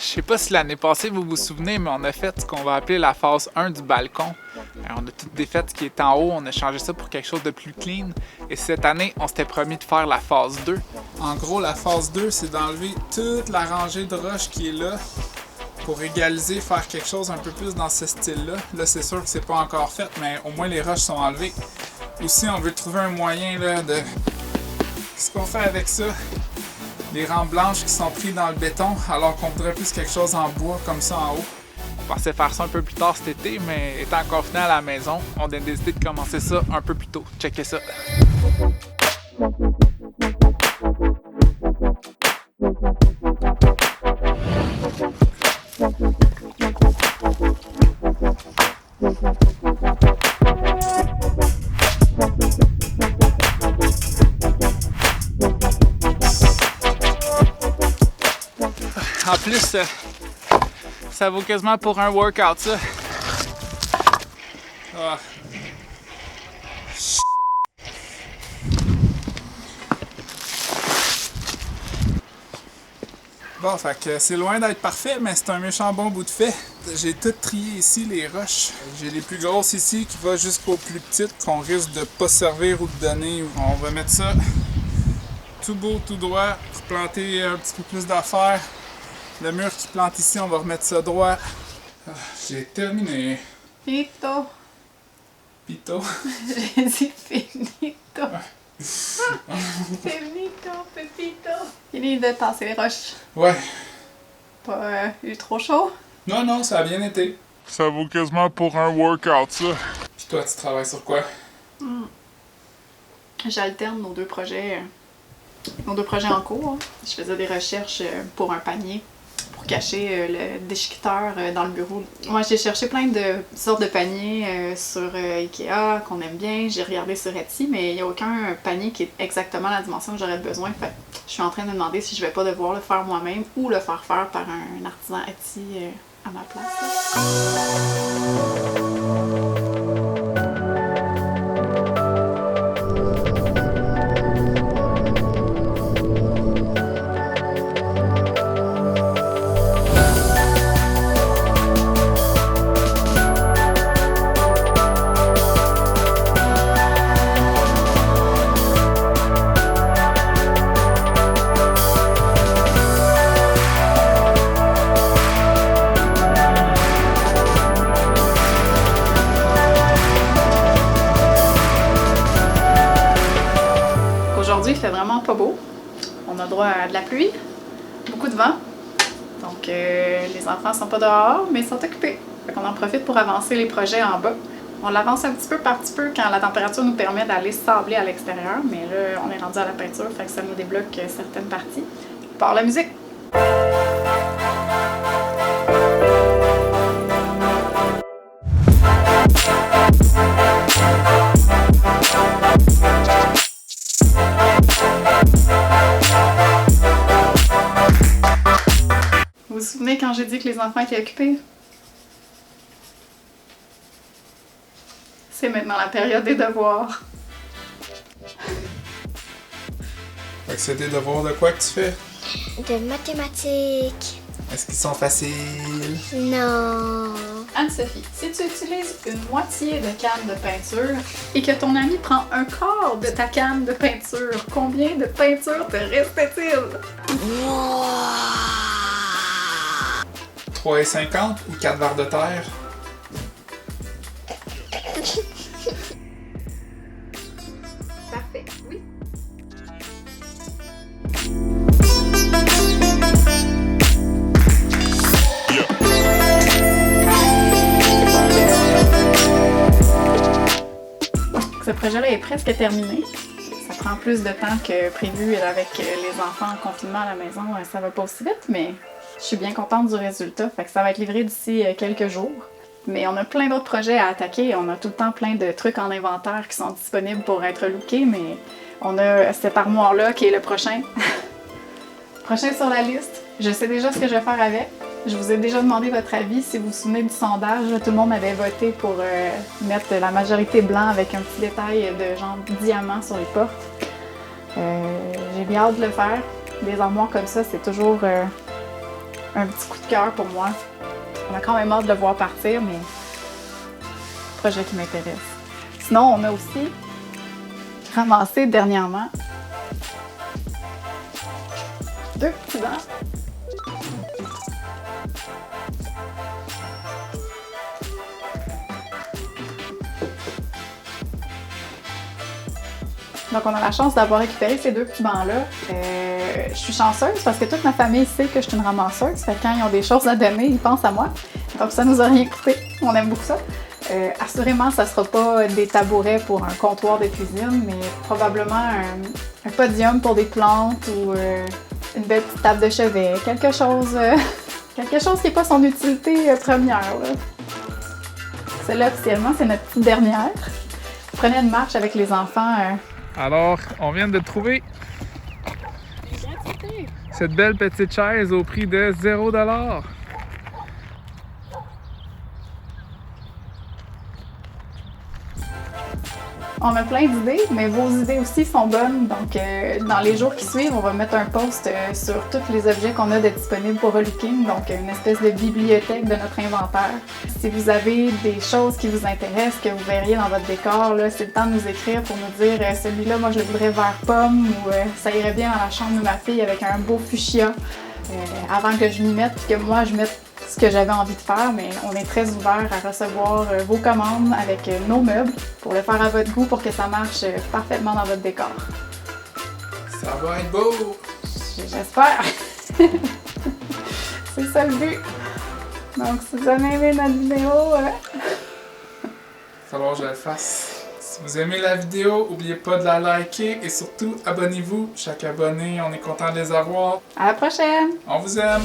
sais pas si l'année passée vous vous souvenez, mais on a fait ce qu'on va appeler la phase 1 du balcon. On a tout défait ce qui est en haut, on a changé ça pour quelque chose de plus clean. Et cette année, on s'était promis de faire la phase 2. En gros, la phase 2, c'est d'enlever toute la rangée de roches qui est là pour égaliser, faire quelque chose un peu plus dans ce style-là. Là, c'est sûr que c'est pas encore fait, mais au moins les roches sont enlevées. Aussi, on veut trouver un moyen là, de... Qu'est-ce qu'on fait avec ça? Les rampes blanches qui sont prises dans le béton, alors qu'on voudrait plus quelque chose en bois, comme ça en haut. On pensait faire ça un peu plus tard cet été, mais étant confiné à la maison, on a décidé de commencer ça un peu plus tôt. Checkez ça. En plus, ça vaut quasiment pour un workout, ça. Ah. Bon, fait que c'est loin d'être parfait, mais c'est un méchant bon bout de fait. J'ai tout trié ici, les roches. J'ai les plus grosses ici qui vont jusqu'aux plus petites qu'on risque de pas servir ou de donner. On va mettre ça tout beau, tout droit, pour planter un petit peu plus d'affaires. Le mur qui plante ici, on va remettre ça droit. Ah, j'ai terminé. Pito. Pito. J'ai dit finito. Finito, pepito. Fini de tasser les roches. Ouais. Pas eu trop chaud? Non, ça a bien été. Ça vaut quasiment pour un workout, ça. Puis toi, tu travailles sur quoi? J'alterne nos deux projets en cours. Hein. Je faisais des recherches pour un panier pour cacher le déchiqueteur dans le bureau. Moi, j'ai cherché plein de sortes de paniers sur Ikea qu'on aime bien. J'ai regardé sur Etsy, mais il n'y a aucun panier qui est exactement la dimension que j'aurais besoin. Fait, je suis en train de me demander si je vais pas devoir le faire moi-même ou le faire faire par un artisan Etsy à ma place. Aujourd'hui, il fait vraiment pas beau. On a droit à de la pluie, beaucoup de vent. Donc, les enfants sont pas dehors, mais ils sont occupés. Fait qu'on en profite pour avancer les projets en bas. On l'avance un petit peu par petit peu quand la température nous permet d'aller sabler à l'extérieur, mais là, on est rendu à la peinture, fait que ça nous débloque certaines parties. Par la musique! Vous vous souvenez quand j'ai dit que les enfants étaient occupés? C'est maintenant la période des devoirs. Fait que c'est des devoirs de quoi que tu fais? De mathématiques. Est-ce qu'ils sont faciles? Non. Anne-Sophie, si tu utilises une moitié de canne de peinture et que ton ami prend un quart de ta canne de peinture, combien de peinture te reste-t-il? 3,50 ou 4 verres de terre? Parfait, oui. Ce projet-là est presque terminé. Ça prend plus de temps que prévu avec les enfants en confinement à la maison. Ça va pas aussi vite, mais je suis bien contente du résultat. Fait que ça va être livré d'ici quelques jours. Mais on a plein d'autres projets à attaquer. On a tout le temps plein de trucs en inventaire qui sont disponibles pour être lookés, mais on a cette armoire-là qui est le prochain. Prochain sur la liste. Je sais déjà ce que je vais faire avec. Je vous ai déjà demandé votre avis. Si vous vous souvenez du sondage, tout le monde avait voté pour mettre la majorité blanc avec un petit détail de genre diamant sur les portes. J'ai bien hâte de le faire. Des armoires comme ça, c'est toujours un petit coup de cœur pour moi. On a quand même hâte de le voir partir, mais projet qui m'intéresse. Sinon, on a aussi ramassé dernièrement 2 petits bancs. Donc, on a la chance d'avoir récupéré ces 2 petits bancs-là. Je suis chanceuse parce que toute ma famille sait que je suis une ramasseuse. Fait que quand ils ont des choses à donner, ils pensent à moi. Donc, ça nous a rien coûté. On aime beaucoup ça. Assurément, ça sera pas des tabourets pour un comptoir de cuisine, mais probablement un podium pour des plantes ou une belle petite table de chevet. Quelque chose qui n'est pas son utilité première. Là. Celle-là, officiellement, c'est notre petite dernière. Je prenais une marche avec les enfants. Alors, on vient de trouver cette belle petite chaise au prix de 0$. On a plein d'idées, mais vos idées aussi sont bonnes. Donc, dans les jours qui suivent, on va mettre un post sur tous les objets qu'on a de disponibles pour Relooking, donc une espèce de bibliothèque de notre inventaire. Si vous avez des choses qui vous intéressent, que vous verriez dans votre décor, là, c'est le temps de nous écrire pour nous dire celui-là, moi je le voudrais vert pomme ou ça irait bien dans la chambre de ma fille avec un beau fuchsia avant que je m'y mette puis que moi je mette ce que j'avais envie de faire, mais on est très ouvert à recevoir vos commandes avec nos meubles pour le faire à votre goût pour que ça marche parfaitement dans votre décor. Ça va être beau! J'espère! C'est ça le but! Donc, si vous avez aimé notre vidéo... Il va falloir que je la fasse. Si vous aimez la vidéo, n'oubliez pas de la liker et surtout, abonnez-vous. Chaque abonné, on est content de les avoir. À la prochaine! On vous aime!